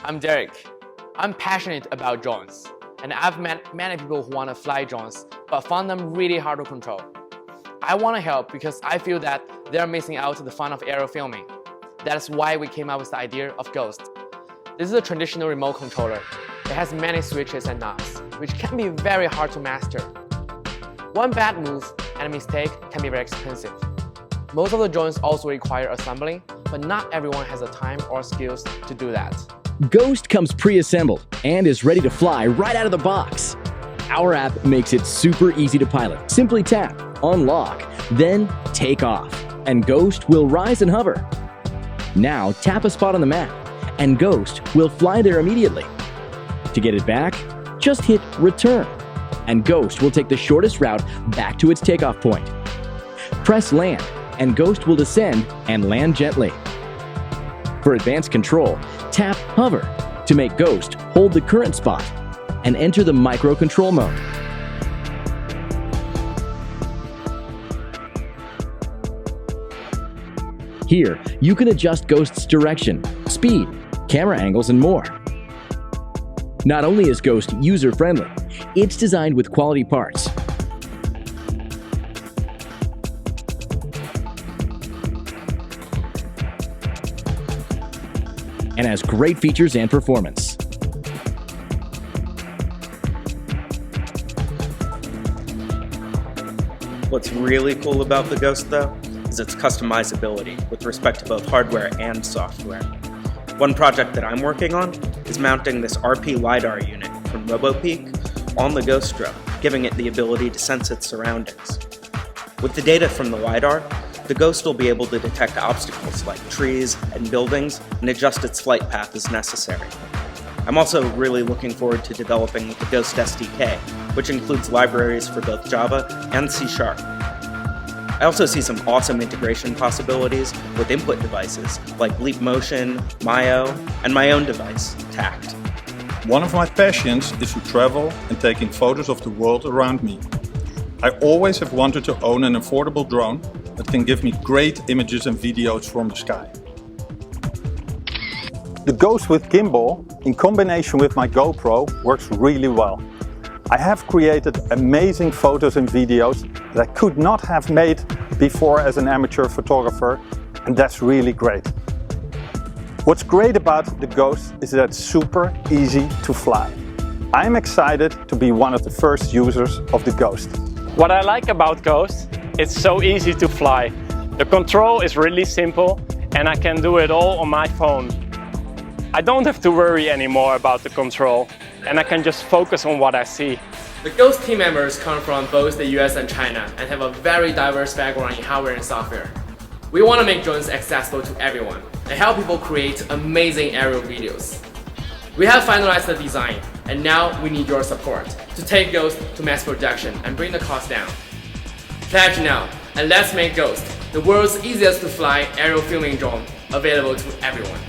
I'm Derek. I'm passionate about drones, and I've met many people who want to fly drones but found them really hard to control. I want to help because I feel that they're missing out on the fun of aerial filming. That's why we came up with the idea of Ghost. This is a traditional remote controller. It has many switches and knobs, which can be very hard to master. One bad move and a mistake can be very expensive. Most of the drones also require assembling, but not everyone has the time or skills to do that. Ghost comes pre-assembled and is ready to fly right out of the box. Our app makes it super easy to pilot. Simply tap, unlock, then take off, and Ghost will rise and hover. Now tap a spot on the map, and Ghost will fly there immediately. To get it back, just hit return, and Ghost will take the shortest route back to its takeoff point. Press land, and Ghost will descend and land gently. For advanced control, tap hover to make Ghost hold the current spot and enter the micro-control mode. Here, you can adjust Ghost's direction, speed, camera angles, and more. Not only is Ghost user-friendly, it's designed with quality parts. And has great features and performance. What's really cool about the Ghost, though, is its customizability with respect to both hardware and software. One project that I'm working on is mounting this RP LiDAR unit from RoboPeak on the Ghost drone, giving it the ability to sense its surroundings. With the data from the LiDAR, the Ghost will be able to detect obstacles like trees and buildings and adjust its flight path as necessary. I'm also really looking forward to developing the Ghost SDK, which includes libraries for both Java and C#. I also see some awesome integration possibilities with input devices like Leap Motion, Mayo, and my own device, Tact. One of my passions is to travel and taking photos of the world around me. I always have wanted to own an affordable drone that can give me great images and videos from the sky. The Ghost with gimbal, in combination with my GoPro, works really well. I have created amazing photos and videos that I could not have made before as an amateur photographer, and that's really great. What's great about the Ghost is that it's super easy to fly. I'm excited to be one of the first users of the Ghost. What I like about Ghost, it's so easy to fly. The control is really simple and I can do it all on my phone. I don't have to worry anymore about the control and I can just focus on what I see. The Ghost team members come from both the US and China and have a very diverse background in hardware and software. We want to make drones accessible to everyone and help people create amazing aerial videos. We have finalized the design and now we need your support to take Ghost to mass production and bring the cost down. Pledge now and let's make Ghost the world's easiest to fly aerial filming drone available to everyone.